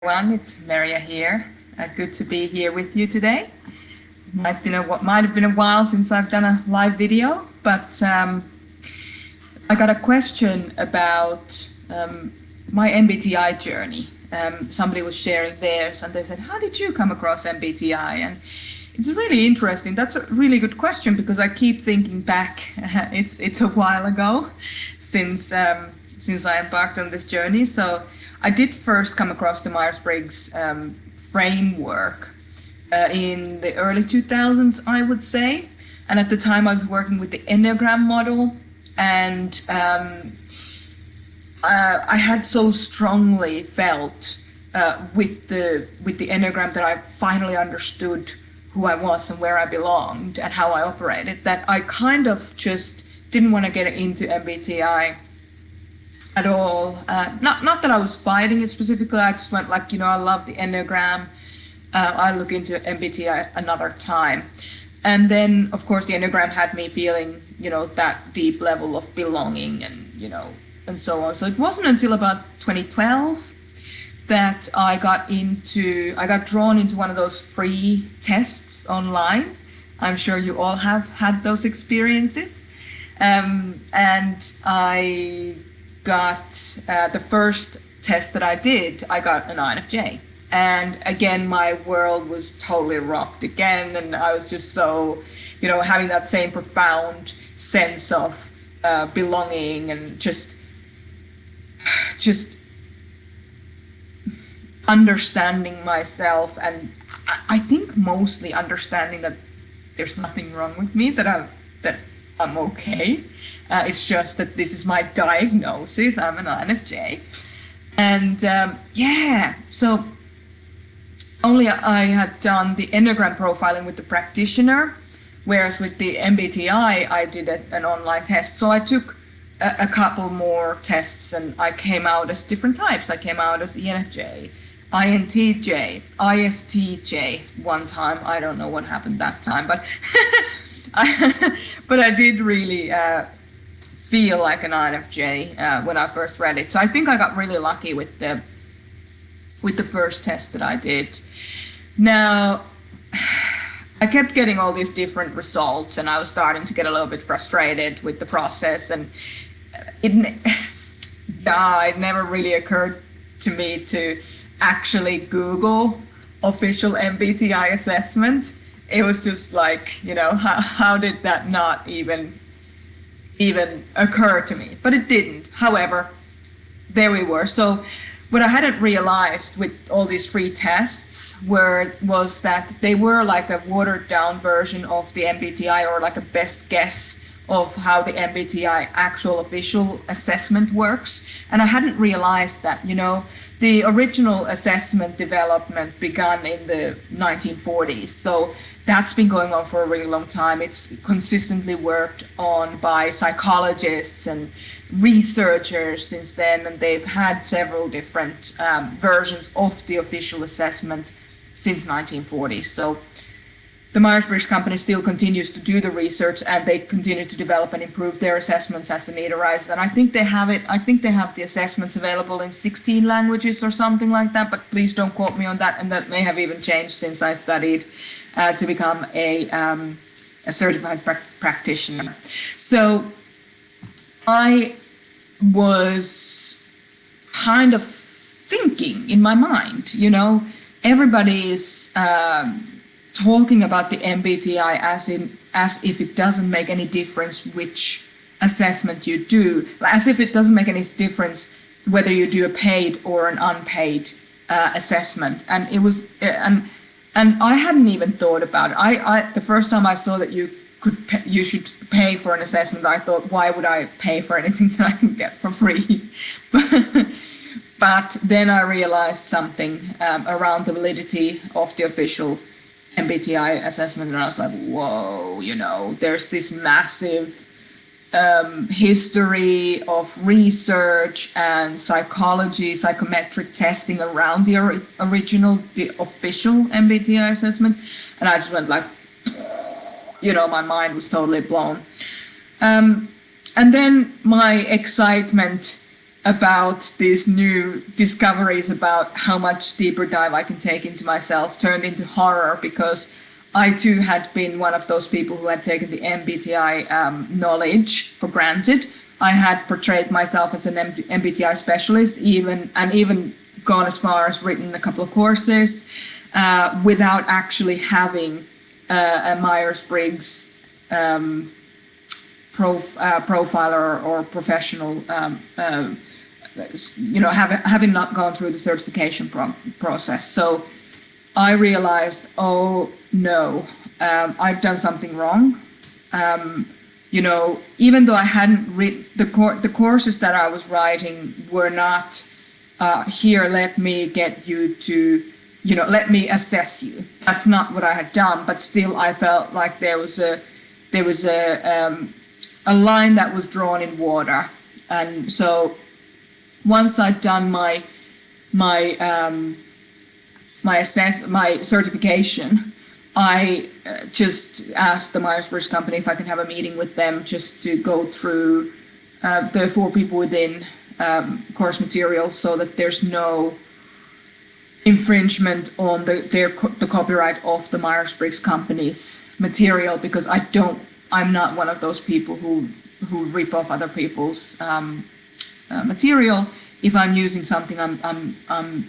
Everyone, it's Maria here. Good to be here with you today. Might have been a while since I've done a live video, but I got a question about my MBTI journey. Somebody was sharing theirs, and they said, "How did you come across MBTI?" And it's really interesting. That's a really good question because I keep thinking back. It's a while ago since I embarked on this journey. So I did first come across the Myers-Briggs framework in the early 2000s, I would say. And at the time I was working with the Enneagram model, and I had so strongly felt with the Enneagram that I finally understood who I was and where I belonged and how I operated, that I kind of just didn't want to get into MBTI at all. Not that I was fighting it specifically. I just went like, I love the Enneagram. I'll look into MBTI another time. And then, of course, the Enneagram had me feeling, that deep level of belonging and so on. So it wasn't until about 2012 that I got drawn into one of those free tests online. I'm sure you all have had those experiences. And I got the first test that I did, I got an INFJ. And again, my world was totally rocked again. And I was just so, having that same profound sense of belonging and just understanding myself. And I think mostly understanding that there's nothing wrong with me, that I'm okay. It's just that this is my diagnosis. I'm an INFJ. And so only I had done the Enneagram profiling with the practitioner, whereas with the MBTI, I did an online test. So I took a couple more tests and I came out as different types. I came out as ENFJ, INTJ, ISTJ one time. I don't know what happened that time, but but I did really feel like an INFJ when I first read it. So I think I got really lucky with the first test that I did. Now, I kept getting all these different results, and I was starting to get a little bit frustrated with the process. And it never really occurred to me to actually Google official MBTI assessment. It was just like, how did that not even occur to me? But it didn't. However, there we were. So what I hadn't realized with all these free tests was that they were like a watered down version of the MBTI, or like a best guess of how the MBTI actual official assessment works. And I hadn't realized that, the original assessment development began in the 1940s. So that's been going on for a really long time. It's consistently worked on by psychologists and researchers since then, and they've had several different versions of the official assessment since 1940. So the Myers-Briggs company still continues to do the research, and they continue to develop and improve their assessments as the need arises. And I think they have the assessments available in 16 languages or something like that, but please don't quote me on that. And that may have even changed since I studied to become a certified practitioner. So I was kind of thinking in my mind, everybody is talking about the MBTI as if it doesn't make any difference which assessment you do, as if it doesn't make any difference whether you do a paid or an unpaid assessment. And it was and I hadn't even thought about it. I the first time I saw that you should pay for an assessment, I thought, why would I pay for anything that I can get for free? But then I realized something around the validity of the official MBTI assessment, and I was like, whoa, there's this massive history of research and psychometric testing around the official MBTI assessment. And I just went like, my mind was totally blown. And then my excitement about these new discoveries about how much deeper dive I can take into myself turned into horror, because I too had been one of those people who had taken the MBTI knowledge for granted. I had portrayed myself as an MBTI specialist, even gone as far as written a couple of courses without actually having a Myers-Briggs profiler or professional, having not gone through the certification process. So I realized, oh no, I've done something wrong. Even though I hadn't read the courses that I was writing were not here, let me get you to, let me assess you. That's not what I had done, but still I felt like there was a line that was drawn in water. And so once I'd done my certification, I just asked the Myers-Briggs company if I can have a meeting with them just to go through the 4 people within course materials, so that there's no infringement on the copyright of the Myers-Briggs company's material, because I'm not one of those people who rip off other people's material. If I'm using something, I'm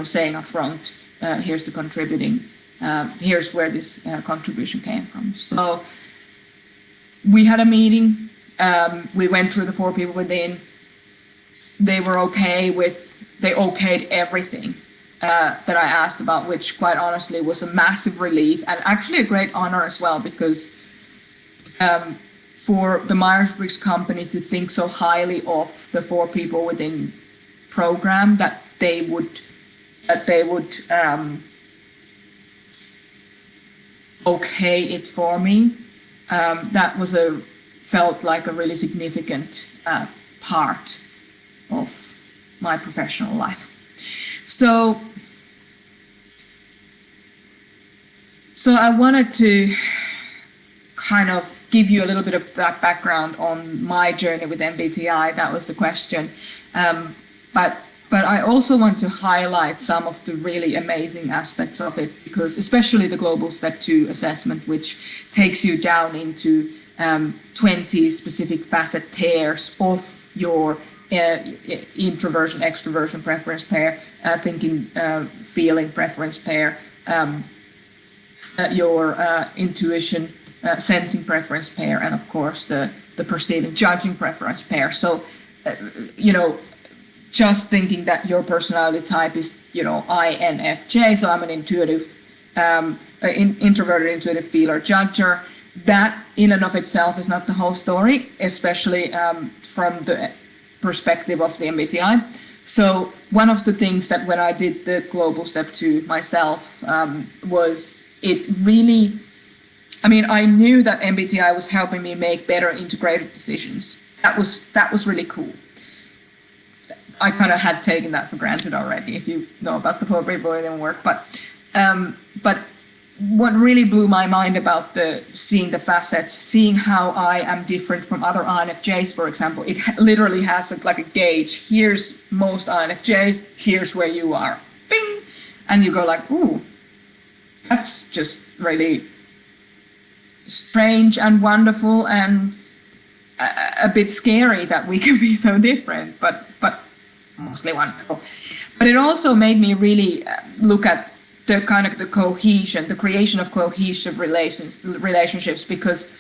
saying up front, here's the contributing, here's where this contribution came from. So we had a meeting. We went through the 4 people within. They were they okayed everything that I asked about, which quite honestly was a massive relief and actually a great honor as well, because for the Myers-Briggs company to think so highly of the 4 people within program that they would okay it for me, that felt like a really significant part of my professional life. So I wanted to kind of give you a little bit of that background on my journey with MBTI. That was the question. But I also want to highlight some of the really amazing aspects of it, because especially the Global Step 2 assessment, which takes you down into 20 specific facet pairs of your introversion, extroversion preference pair, thinking, feeling preference pair, your intuition, sensing preference pair, and of course the perceiving, judging preference pair. So, just thinking that your personality type is, INFJ, so I'm an intuitive, introverted, intuitive feeler, judger. That in and of itself is not the whole story, especially from the perspective of the MBTI. So one of the things that when I did the Global Step 2 myself was it really, I knew that MBTI was helping me make better integrated decisions. That was really cool. I kind of had taken that for granted already, if you know about the 4 people within work. But what really blew my mind about seeing the facets, seeing how I am different from other INFJs, for example, it literally has like a gauge. Here's most INFJs, here's where you are. Bing! And you go like, ooh, that's just really strange and wonderful and a bit scary that we can be so different, but mostly wonderful. But it also made me really look at the kind of the cohesion, the creation of cohesive relationships, because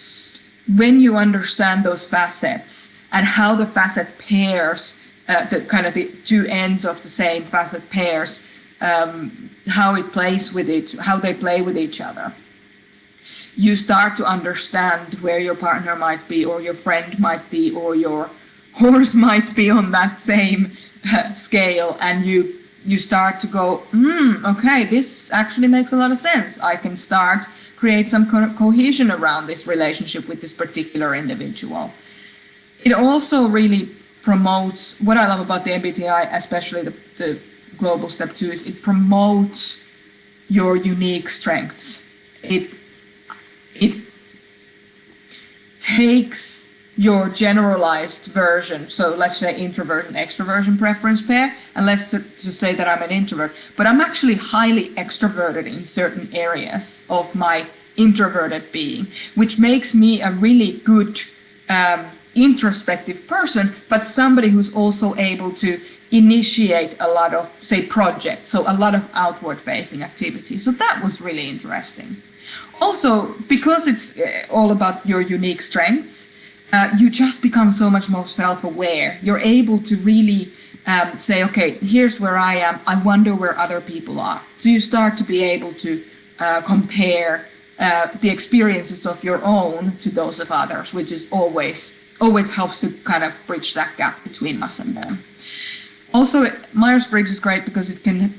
when you understand those facets and how the facet pairs, the kind of the 2 ends of the same facet pairs, how it plays with it, how they play with each other, you start to understand where your partner might be, or your friend might be, or your horse might be on that same scale, and you start to go, okay, this actually makes a lot of sense. I can create some cohesion around this relationship with this particular individual. It also really promotes, what I love about the MBTI, especially the Global Step 2, is it promotes your unique strengths. It takes your generalized version. So let's say introvert and extroversion preference pair, and let's just say that I'm an introvert, but I'm actually highly extroverted in certain areas of my introverted being, which makes me a really good introspective person, but somebody who's also able to initiate a lot of, say, projects, so a lot of outward facing activity. So that was really interesting. Also, because it's all about your unique strengths, you just become so much more self-aware. You're able to really say, okay, here's where I am. I wonder where other people are. So you start to be able to compare the experiences of your own to those of others, which is always helps to kind of bridge that gap between us and them. Also, Myers-Briggs is great because it can,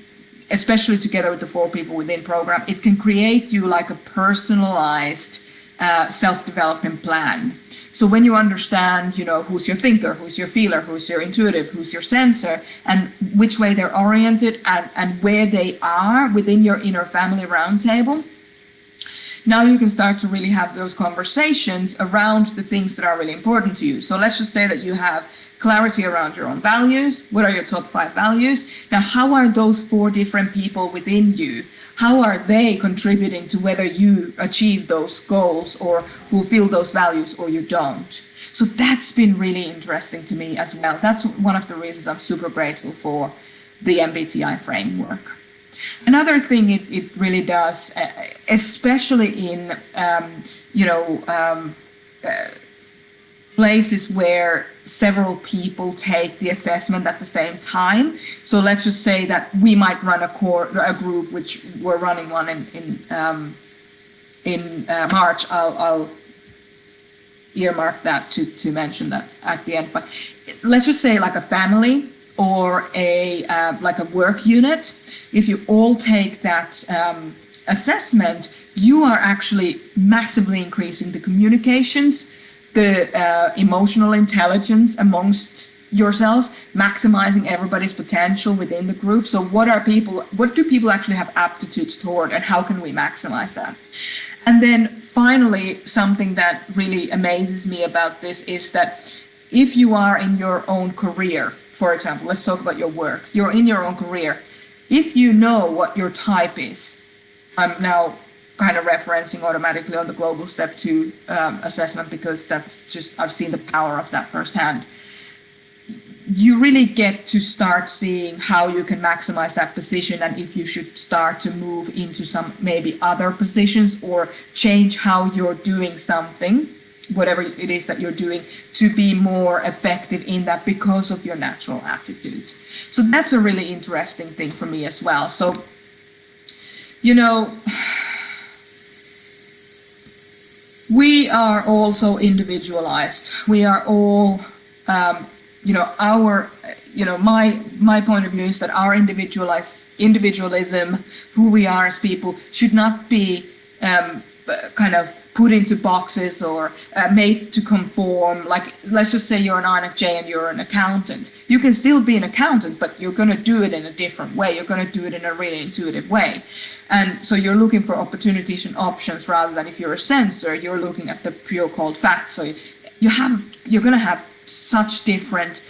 especially together with the 4 people within program, it can create you like a personalized self-development plan. So when you understand, who's your thinker, who's your feeler, who's your intuitive, who's your sensor, and which way they're oriented and where they are within your inner family roundtable, now you can start to really have those conversations around the things that are really important to you. So let's just say that you have clarity around your own values. What are your top 5 values? Now, how are those 4 different people within you? How are they contributing to whether you achieve those goals or fulfill those values or you don't? So that's been really interesting to me as well. That's one of the reasons I'm super grateful for the MBTI framework. Another thing it really does, especially in, places where several people take the assessment at the same time. So let's just say that we might run a group, which we're running one in March. I'll earmark that to mention that at the end. But let's just say like a family or like a work unit. If you all take that assessment, you are actually massively increasing the communications, the emotional intelligence amongst yourselves, maximizing everybody's potential within the group. So what do people actually have aptitudes toward, and how can we maximize that? And then finally, something that really amazes me about this is that if you are in your own career, for example, let's talk about your work, you're in your own career, if you know what your type is, I'm now kind of referencing automatically on the global step 2 assessment, because that's just, I've seen the power of that firsthand. You really get to start seeing how you can maximize that position, and if you should start to move into some maybe other positions or change how you're doing something, whatever it is that you're doing, to be more effective in that because of your natural aptitudes. So that's a really interesting thing for me as well. So, we are all so individualized. We are all, my point of view is that our individualism, who we are as people, should not be kind of put into boxes or made to conform. Like, let's just say you're an INFJ and you're an accountant. You can still be an accountant, but you're going to do it in a different way. You're going to do it in a really intuitive way. And so you're looking for opportunities and options rather than, if you're a sensor, you're looking at the pure cold facts. So you're going to have such different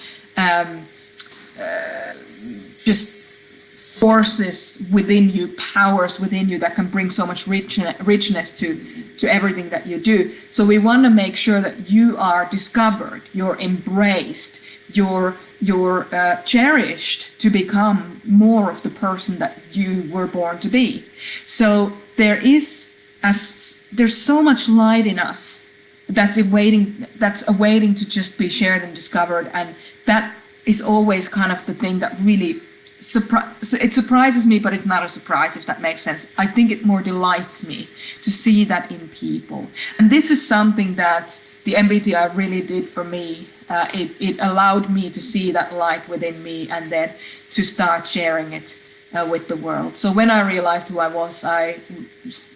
just forces within you, powers within you that can bring so much richness to everything that you do. So we want to make sure that you are discovered, you're embraced, you're cherished to become more of the person that you were born to be. So there's so much light in us that's awaiting to just be shared and discovered, and that is always kind of the thing that really it surprises me, but it's not a surprise, if that makes sense. I think it more delights me to see that in people. And this is something that the MBTI really did for me. It allowed me to see that light within me and then to start sharing it with the world. So when I realized who I was, I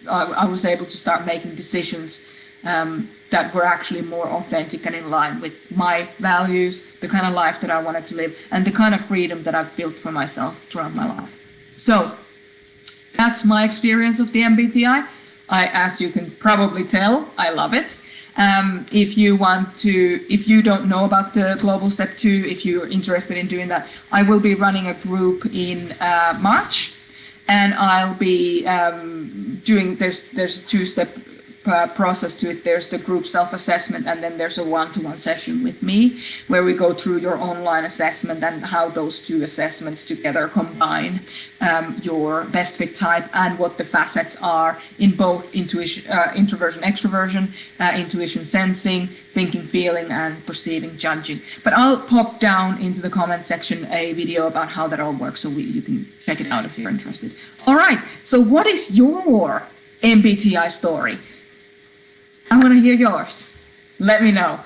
was able to start making decisions that were actually more authentic and in line with my values, the kind of life that I wanted to live, and the kind of freedom that I've built for myself throughout my life. So that's my experience of the MBTI. As you can probably tell, I love it. If you don't know about the Global Step 2, if you're interested in doing that, I will be running a group in March, and I'll be there's a two-step process to it. There's the group self-assessment, and then there's a one-to-one session with me where we go through your online assessment and how those two assessments together combine your best fit type and what the facets are in both intuition, introversion, extroversion, intuition, sensing, thinking, feeling, and perceiving, judging. But I'll pop down into the comment section a video about how that all works, so you can check it out if you're interested. All right, so what is your MBTI story? I want to hear yours. Let me know.